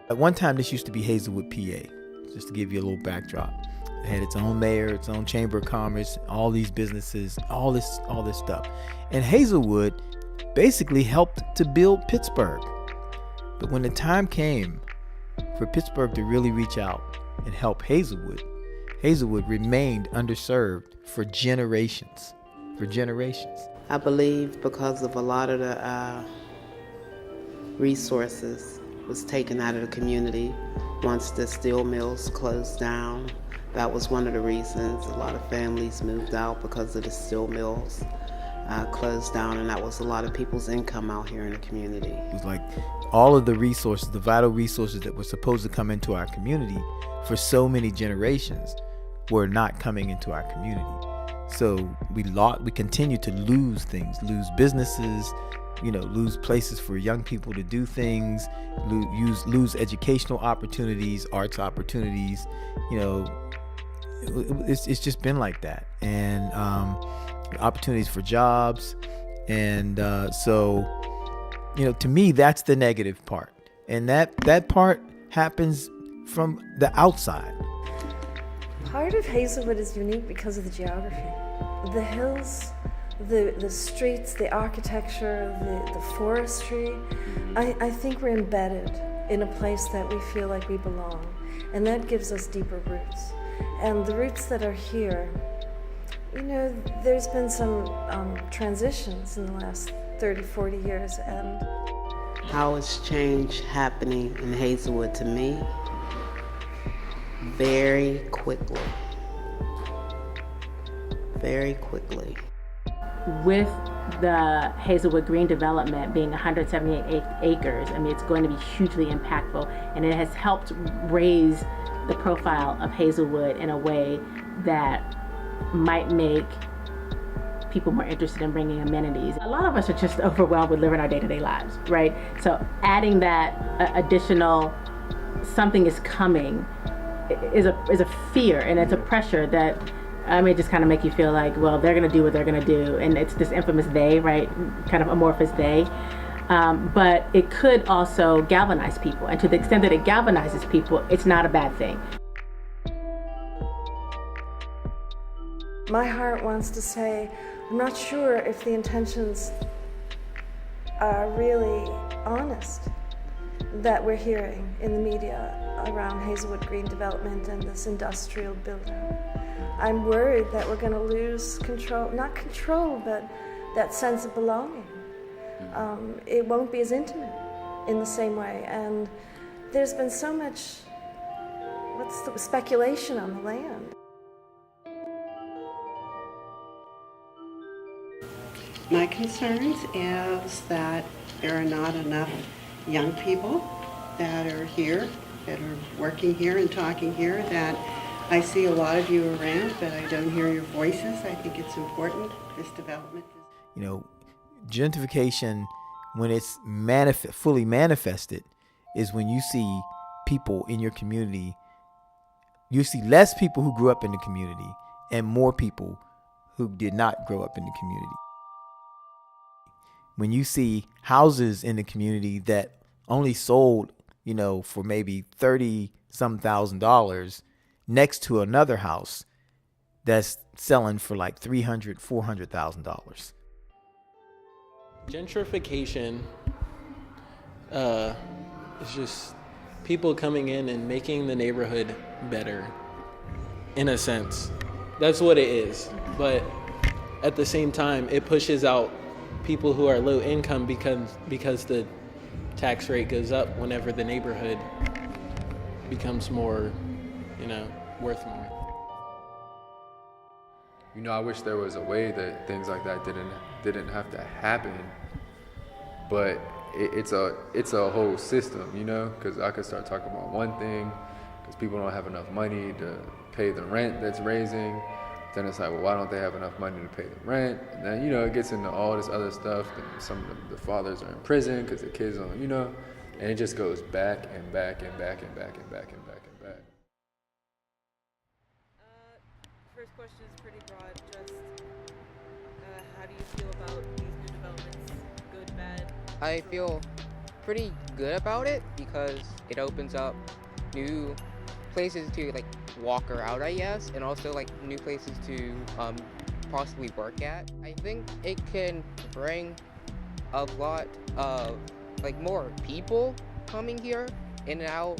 At one time, this used to be Hazelwood, PA, just to give you a little backdrop. It had its own mayor, its own chamber of commerce, all these businesses, all this stuff. And Hazelwood basically helped to build Pittsburgh. But when the time came for Pittsburgh to really reach out and help Hazelwood, Hazelwood remained underserved for generations. I believe because of a lot of the resources was taken out of the community once the steel mills closed down. That was one of the reasons a lot of families moved out, because of the steel mills closed down, and that was a lot of people's income out here in the community. It was like all of the resources, the vital resources that were supposed to come into our community for so many generations were not coming into our community. So we continue to lose things, lose businesses, lose places for young people to do things, lose educational opportunities, arts opportunities. It's just been like that, and opportunities for jobs, and so to me, that's the negative part, and that part happens from the outside. Part of Hazelwood is unique because of the geography, the hills, the streets, the architecture, the forestry. I think we're embedded in a place that we feel like we belong, and that gives us deeper roots. And the roots that are here, there's been some transitions in the last 30, 40 years, and how is change happening in Hazelwood to me? Very quickly. With the Hazelwood Green development being 178 acres, it's going to be hugely impactful, and it has helped raise the profile of Hazelwood in a way that might make people more interested in bringing amenities. A lot of us are just overwhelmed with living our day-to-day lives, right? So adding that additional something is coming is a fear, and it's a pressure that it just kind of make you feel like, well, they're going to do what they're going to do, and it's this infamous they, right? Kind of amorphous they. But it could also galvanize people, and to the extent that it galvanizes people, it's not a bad thing. my heart wants to say, I'm not sure if the intentions are really honest that we're hearing in the media around Hazelwood Green development and this industrial build-out. I'm worried that we're going to lose control, not control, but that sense of belonging. It won't be as intimate in the same way. And there's been so much, speculation on the land. My concerns is that there are not enough young people that are here, that are working here and talking here, that I see a lot of you around, but I don't hear your voices. I think it's important, this development. You know, gentrification, when it's fully manifested, is when you see people in your community, you see less people who grew up in the community and more people who did not grow up in the community. When you see houses in the community that only sold, for maybe $30,000 next to another house that's selling for like $300,000, $400,000. Gentrification is just people coming in and making the neighborhood better, in a sense. That's what it is. But at the same time, it pushes out people who are low income because the tax rate goes up whenever the neighborhood becomes more, worth more. I wish there was a way that things like that didn't have to happen, but it's a whole system, because I could start talking about one thing, because people don't have enough money to pay the rent that's raising. Then it's like, well, why don't they have enough money to pay the rent? And then, it gets into all this other stuff. And some of the fathers are in prison because the kids don't, and it just goes back and back and back and back and back and back and back. First question is pretty broad. Just how do you feel about these new developments? Good, bad? I feel pretty good about it because it opens up new places to like walk around, I guess, and also like new places to possibly work at. I think it can bring a lot of like more people coming here in and out,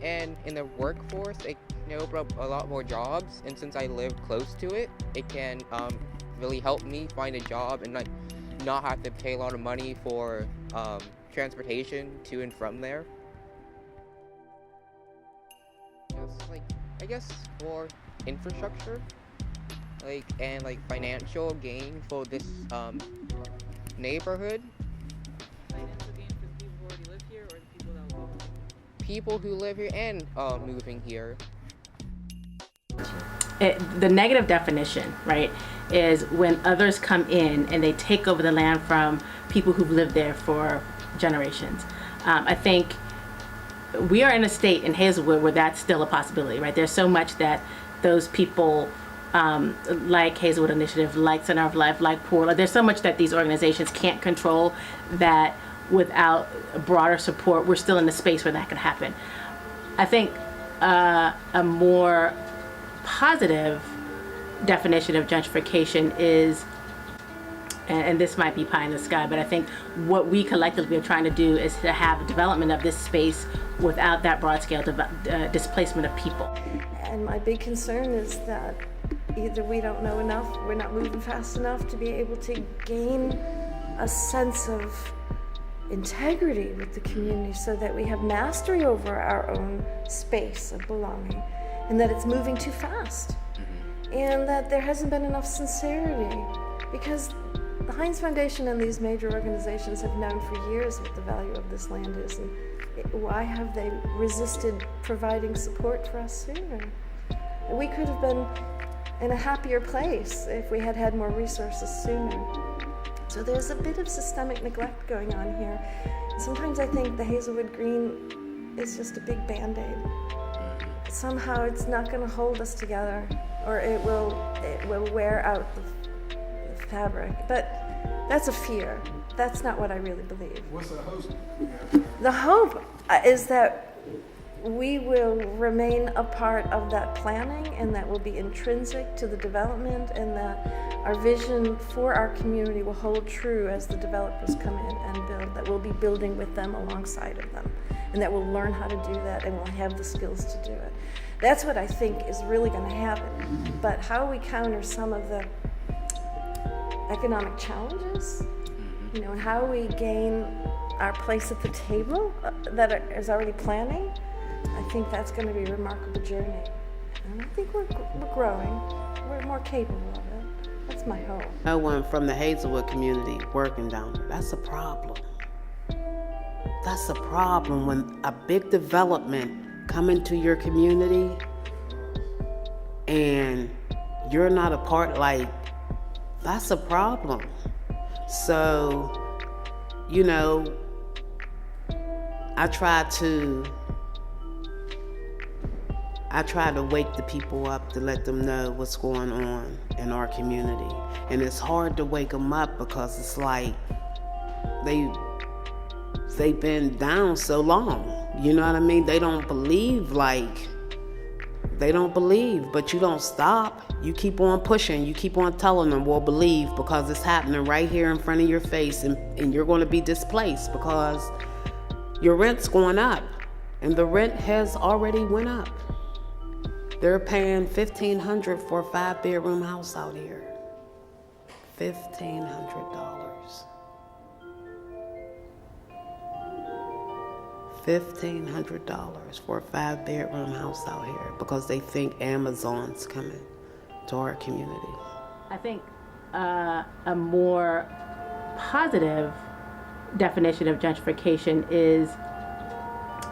and in the workforce it can open up a lot more jobs, and since I live close to it, it can really help me find a job and like not have to pay a lot of money for transportation to and from there. I guess for infrastructure, like, and like financial gain for this neighborhood. Financial gain for the people who already live here, or the people that will move? People who live here and moving here. The negative definition, right, is when others come in and they take over the land from people who've lived there for generations. I think we are in a state in Hazelwood where that's still a possibility, right? There's so much that those people, like Hazelwood Initiative, like Center of Life, like Poor, there's so much that these organizations can't control that without broader support, we're still in a space where that could happen. I think a more positive definition of gentrification is, and this might be pie in the sky, but I think what we collectively are trying to do is to have a development of this space without that broad scale displacement of people. And my big concern is that either we don't know enough, we're not moving fast enough to be able to gain a sense of integrity with the community so that we have mastery over our own space of belonging, and that it's moving too fast, and that there hasn't been enough sincerity, because the Heinz Foundation and these major organizations have known for years what the value of this land is, and why have they resisted providing support for us sooner? We could have been in a happier place if we had had more resources sooner. So there's a bit of systemic neglect going on here. Sometimes I think the Hazelwood Green is just a big Band-Aid. Somehow it's not going to hold us together, or it will wear out the fabric. But that's a fear. That's not what I really believe. What's the hope? The hope is that we will remain a part of that planning, and that will be intrinsic to the development, and that our vision for our community will hold true as the developers come in and build, that we'll be building with them alongside of them, and that we'll learn how to do that, and we'll have the skills to do it. That's what I think is really going to happen. But how we counter some of the economic challenges, and how we gain our place at the table that is already planning, I think that's going to be a remarkable journey. And I think we're growing. We're more capable of it. That's my hope. No one from the Hazelwood community working down there. That's a problem. That's a problem when a big development come into your community and you're not a part, like, that's a problem. So, I try to wake the people up to let them know what's going on in our community. And it's hard to wake them up because it's like they've been down so long. You know what I mean? They don't believe, but you don't stop. You keep on pushing. You keep on telling them, well, believe, because it's happening right here in front of your face, and you're going to be displaced because your rent's going up, and the rent has already went up. They're paying $1,500 for a 5-bedroom house out here. $1,500. $1,500 for a 5-bedroom house out here because they think Amazon's coming to our community. I think a more positive definition of gentrification is,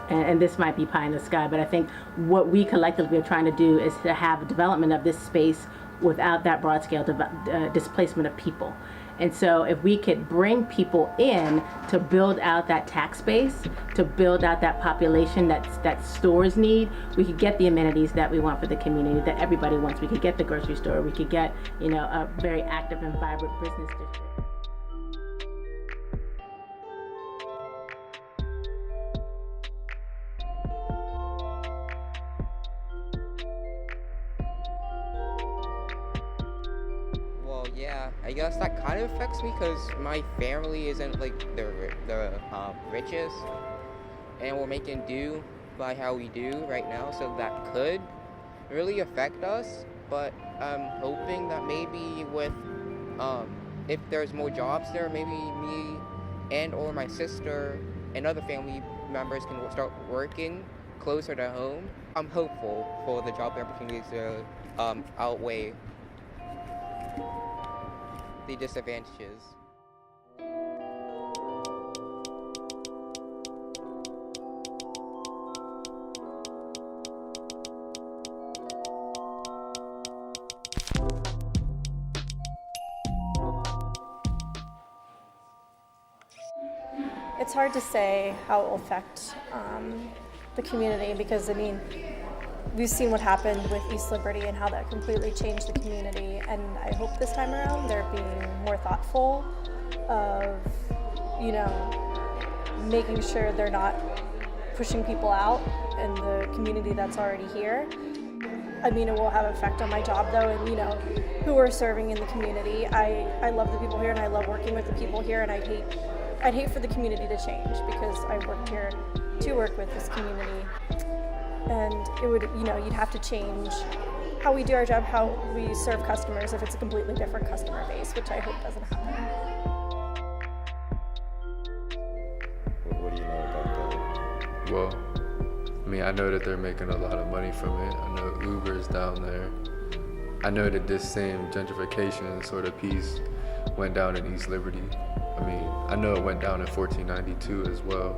and this might be pie in the sky, but I think what we collectively are trying to do is to have a development of this space without that broad scale displacement of people. And so if we could bring people in to build out that tax base, to build out that population that stores need, we could get the amenities that we want for the community, that everybody wants. We could get the grocery store, we could get, a very active and vibrant business district. Yeah, I guess that kind of affects me because my family isn't like the richest, and we're making do by how we do right now, so that could really affect us. But I'm hoping that maybe with if there's more jobs there, maybe me and or my sister and other family members can start working closer to home. I'm hopeful for the job opportunities to outweigh the disadvantages. It's hard to say how it will affect the community because, I mean, we've seen what happened with East Liberty and how that completely changed the community, and I hope this time around they're being more thoughtful of, you know, making sure they're not pushing people out in the community that's already here. I mean, it will have an effect on my job though, and you know, who are serving in the community. I love the people here and I love working with the people here, and I'd hate for the community to change because I worked here to work with this community. And it would, you know, you'd have to change how we do our job, how we serve customers if it's a completely different customer base, which I hope doesn't happen. What do you know about that? Well, I mean, I know that they're making a lot of money from it. I know Uber's down there. I know that this same gentrification sort of piece went down in East Liberty. I mean, I know it went down in 1492 as well.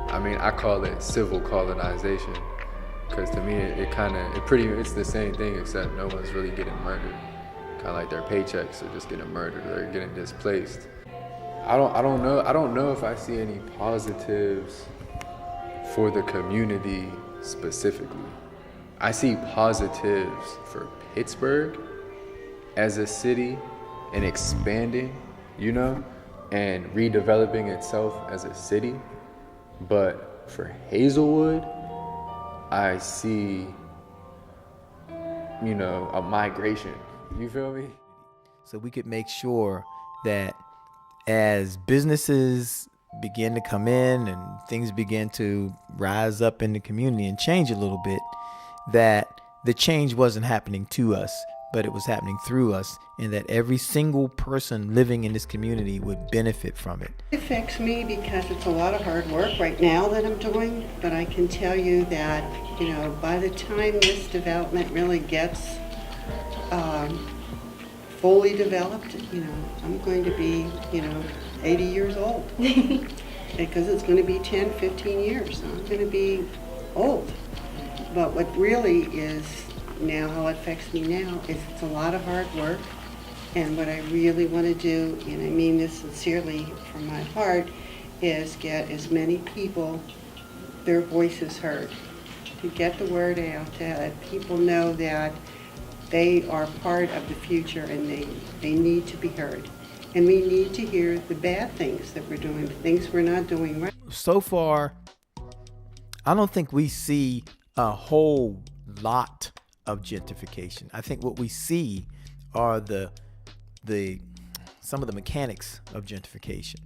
I mean, I call it civil colonization because to me, it's the same thing except no one's really getting murdered. Kind of like their paychecks are just getting murdered. They're getting displaced. I don't know if I see any positives for the community specifically. I see positives for Pittsburgh as a city and expanding, you know, and redeveloping itself as a city. But for Hazelwood, I see, you know, a migration. You feel me? So we could make sure that as businesses begin to come in and things begin to rise up in the community and change a little bit, that the change wasn't happening to us, but it was happening through us, and that every single person living in this community would benefit from it. It affects me because it's a lot of hard work right now that I'm doing, but I can tell you that, you know, by the time this development really gets fully developed, you know, I'm going to be, you know, 80 years old because it's going to be 10, 15 years. So I'm going to be old. But what really is now, how it affects me now, is it's a lot of hard work. And what I really want to do, and I mean this sincerely from my heart, is get as many people, their voices heard, to get the word out, to let people know that they are part of the future and they need to be heard. And we need to hear the bad things that we're doing, the things we're not doing right. So far, I don't think we see a whole lot of gentrification. I think what we see are some of the mechanics of gentrification.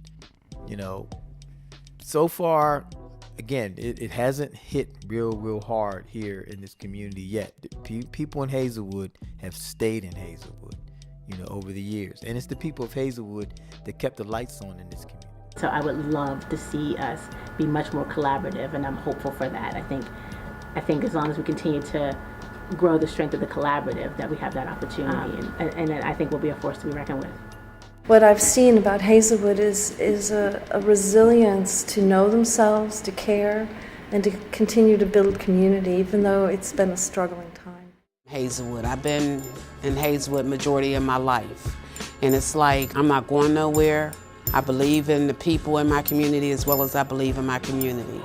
You know, so far, again, it hasn't hit real hard here in this community yet. People in Hazelwood have stayed in Hazelwood, you know, over the years. And it's the people of Hazelwood that kept the lights on in this community. So I would love to see us be much more collaborative, and I'm hopeful for that. I think as long as we continue to grow the strength of the collaborative, that we have that opportunity, and I think we'll be a force to be reckoned with. What I've seen about Hazelwood is a resilience to know themselves, to care, and to continue to build community, even though it's been a struggling time. Hazelwood. I've been in Hazelwood majority of my life, and it's like I'm not going nowhere. I believe in the people in my community as well as I believe in my community.